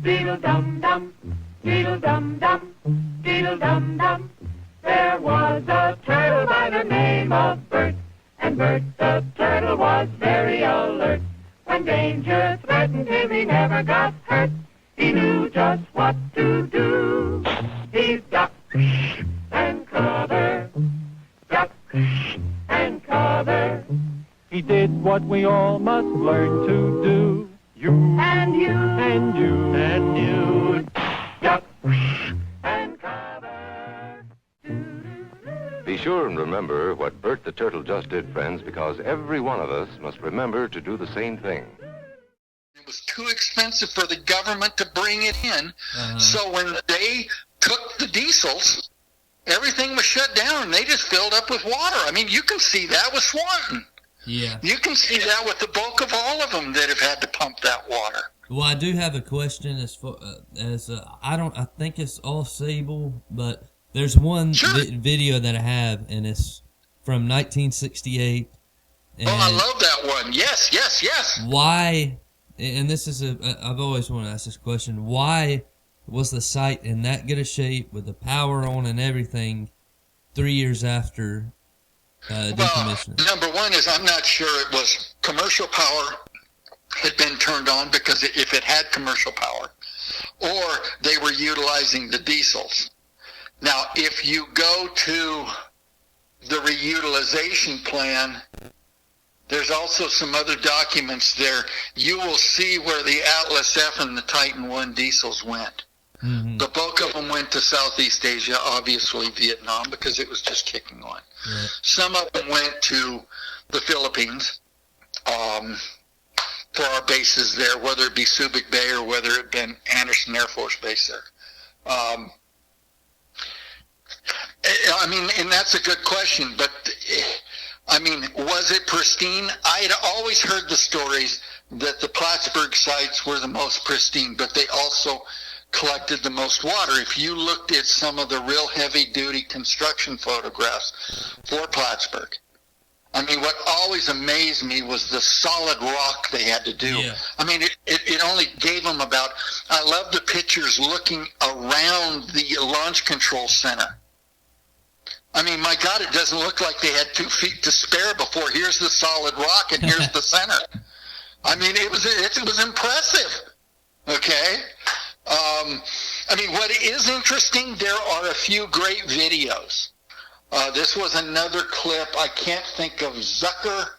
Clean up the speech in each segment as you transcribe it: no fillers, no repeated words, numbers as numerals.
Beedle-dum-dum, beedle-dum-dum, beedle-dum-dum. There was a turtle by the name of Bert, and Bert the turtle was very alert. When danger threatened him, he never got hurt. He knew just what to do. He ducked and covered, ducked and covered. He did what we all must learn to do. You and you and you and you, duck and cover. Be sure and remember what Bert the Turtle just did, friends, because every one of us must remember to do the same thing. It was too expensive for the government to bring it in, so when they took the diesels, everything was shut down and they just filled up with water. I mean, you can see that with Swanton. Yeah. You can see that with the bulk of all of them that have had to pump that water. Well, I do have a question as far as I think it's all Sable, but there's one video that I have, and it's from 1968. And oh, I love that one. Yes, yes, yes. Why? And this is I've always wanted to ask this question. Why was the site in that good a shape with the power on and everything 3 years after decommissioning? Well, number one is I'm not sure it was commercial power had been turned on, because if it had commercial power, or they were utilizing the diesels. Now, if you go to the reutilization plan, there's also some other documents there. You will see where the Atlas F and the Titan I diesels went. Mm-hmm. The bulk of them went to Southeast Asia, obviously Vietnam, because it was just kicking on. Right. Some of them went to the Philippines for our bases there, whether it be Subic Bay or whether it been Anderson Air Force Base there. I mean, and that's a good question, but I mean, was it pristine? I had always heard the stories that the Plattsburgh sites were the most pristine, but they also collected the most water. If you looked at some of the real heavy-duty construction photographs for Plattsburgh, I mean, what always amazed me was the solid rock they had to do. Yeah. I mean, it only gave them about, I love the pictures looking around the launch control center. I mean, my God, it doesn't look like they had 2 feet to spare before here's the solid rock and here's the center. I mean, it was impressive. Okay? I mean, what is interesting, there are a few great videos. This was another clip. I can't think of Zuckerman.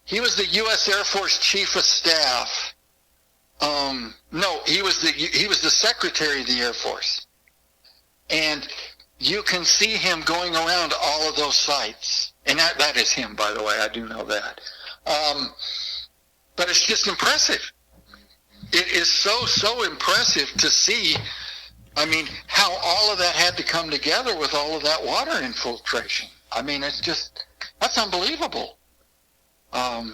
He was the U.S. Air Force Chief of Staff. No, he was the Secretary of the Air Force. And you can see him going around all of those sites. And that is him, by the way. I do know that. But it's just impressive. It is so impressive to see, I mean, how all of that had to come together with all of that water infiltration. I mean, it's just, that's unbelievable. But,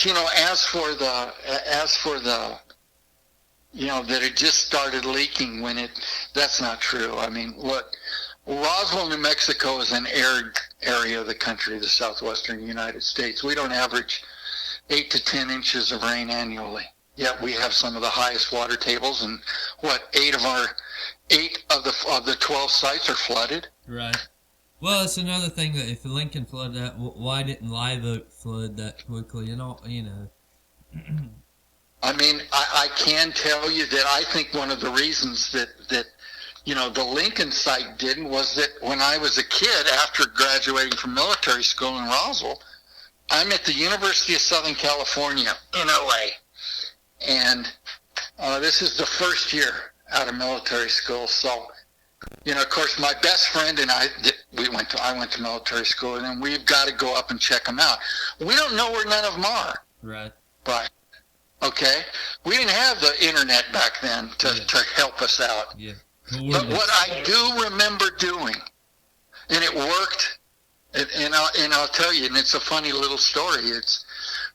you know, as for the, you know, that it just started leaking that's not true. I mean, look, Roswell, New Mexico is an arid area of the country, the southwestern United States. We don't average 8 to 10 inches of rain annually. Yet we have some of the highest water tables, and 8 of the 12 sites are flooded. Right. Well, it's another thing that if Lincoln flooded that, why didn't Live Oak flood that quickly? You know. I mean, I can tell you that I think one of the reasons that you know, the Lincoln site didn't was that when I was a kid, after graduating from military school in Roswell, I'm at the University of Southern California in LA. And this is the first year out of military school. So, you know, of course, my best friend and I went to military school, and then we've got to go up and check them out. We don't know where none of them are. Right. Right. Okay. We didn't have the internet back then to help us out. Yeah. But what I do remember doing, and it worked, and I'll tell you, and it's a funny little story.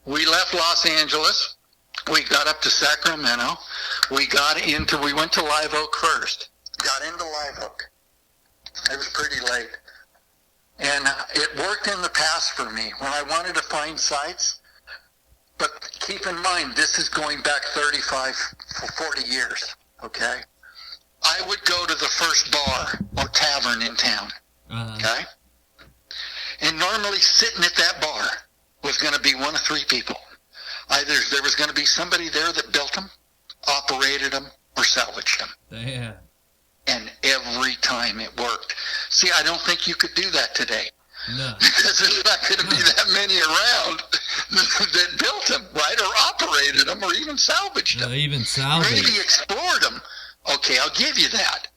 We left Los Angeles. We got up to Sacramento. We went to Live Oak first. Got into Live Oak. It was pretty late. And it worked in the past for me. When I wanted to find sites, But keep in mind, this is going back 35, 40 years, okay? I would go to the first bar or tavern in town, okay? And normally sitting at that bar was going to be one of three people. Either there was going to be somebody there that built them, operated them, or salvaged them. Yeah. And every time it worked. See, I don't think you could do that today. No. Because there's not going to be that many around that built them, right? Or operated them, or even salvaged them. Even salvaged. Maybe explored them. Okay, I'll give you that.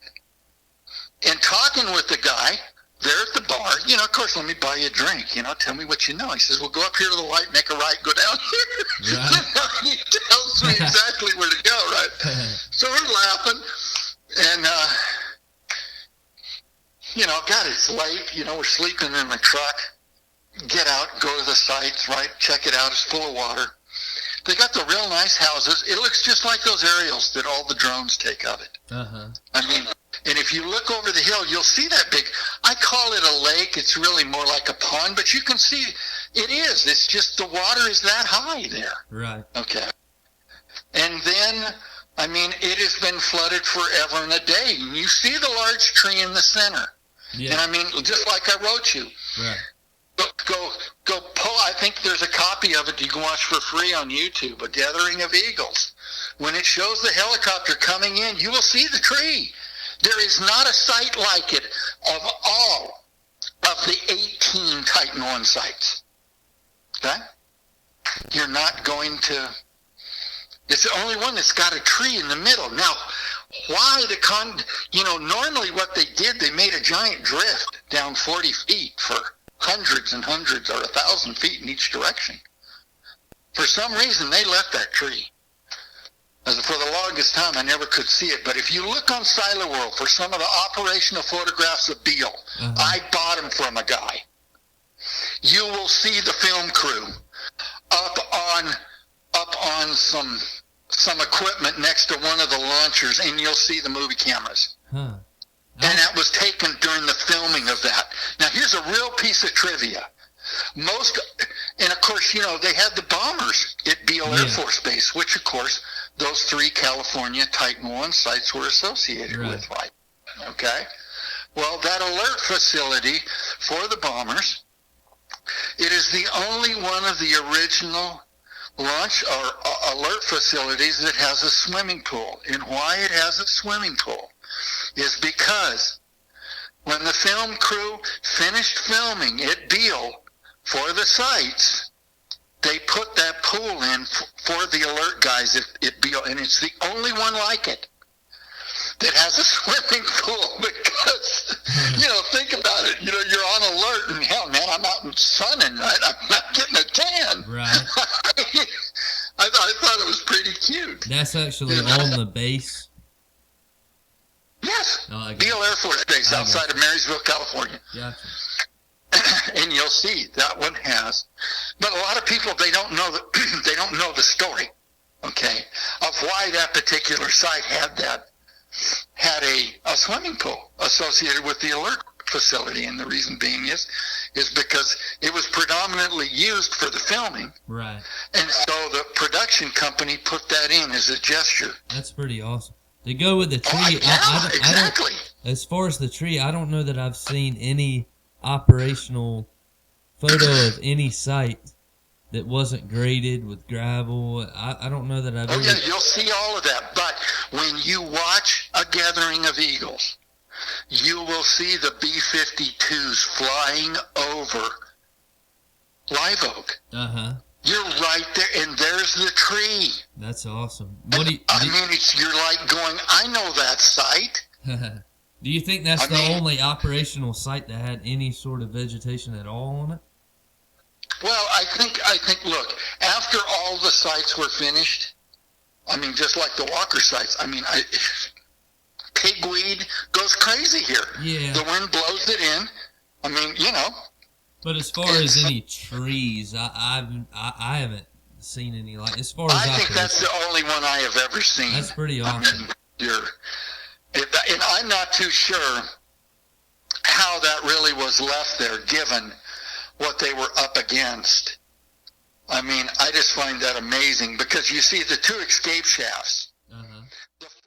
And talking with the guy there at the bar, you know, of course, let me buy you a drink. You know, tell me what you know. He says, well, go up here to the light, make a right, go down here. Right. You know, he tells me exactly where to go, right? So we're laughing. And, you know, God, it's late. You know, we're sleeping in the truck. Get out, go to the sites, right? Check it out. It's full of water. They got the real nice houses. It looks just like those aerials that all the drones take of it. I mean, and if you look over the hill, you'll see that big, I call it a lake. It's really more like a pond, but you can see it is. It's just the water is that high there. Right. Okay. And then, I mean, it has been flooded forever and a day. And you see the large tree in the center. Yeah. And I mean, just like I wrote you. Right. Go pull. I think there's a copy of it you can watch for free on YouTube, A Gathering of Eagles. When it shows the helicopter coming in, you will see the tree. There is not a site like it of all of the 18 Titan 1 sites. Okay? You're not going to... It's the only one that's got a tree in the middle. Now, why normally what they did, they made a giant drift down 40 feet for hundreds and hundreds or 1,000 feet in each direction. For some reason, they left that tree. For the longest time, I never could see it. But if you look on Siloworld for some of the operational photographs of Beale, I bought them from a guy. You will see the film crew up on some equipment next to one of the launchers, and you'll see the movie cameras. And that was taken during the filming of that. Now, here's a real piece of trivia. And of course, you know, they had the bombers at Beale Air Force Base, which, of course, those 3 California Titan 1 sites were associated with, right? Okay? Well, that alert facility for the bombers, it is the only one of the original launch or alert facilities that has a swimming pool. And why it has a swimming pool is because when the film crew finished filming at Beale for the sites, they put that pool in for the alert guys at Beale, and it's the only one like it that has a swimming pool because, you know, think about it. You know, you're on alert, and hell, man, I'm out in sunning, right? I'm not getting a tan. Right. I thought it was pretty cute. That's actually on the base. Yes, Oh, Beale Air Force Base outside of Marysville, California. Gotcha. And you'll see that one has. But a lot of people, they don't know the story, okay, of why that particular site had a swimming pool associated with the alert facility. And the reason being is because it was predominantly used for the filming. Right. And so the production company put that in as a gesture. That's pretty awesome. To go with the tree, Exactly. As far as the tree, I don't know that I've seen any operational photo of any site that wasn't graded with gravel. I don't know that I've ever... yeah, you'll see all of that. But when you watch A Gathering of Eagles, you will see the B-52s flying over Live Oak. You're right there, and there's the tree. That's awesome. You're like going, I know that site. Do you think that's the only operational site that had any sort of vegetation at all on it? Well, I think. Look, after all the sites were finished, I mean, just like the Walker sites. I mean, pigweed goes crazy here. Yeah. The wind blows it in. I mean, you know. But as far as any trees, I haven't seen any. Like, as far as I think that's the only one I have ever seen. That's pretty awesome. And I'm not too sure how that really was left there, given what they were up against. I mean, I just find that amazing because you see the two escape shafts.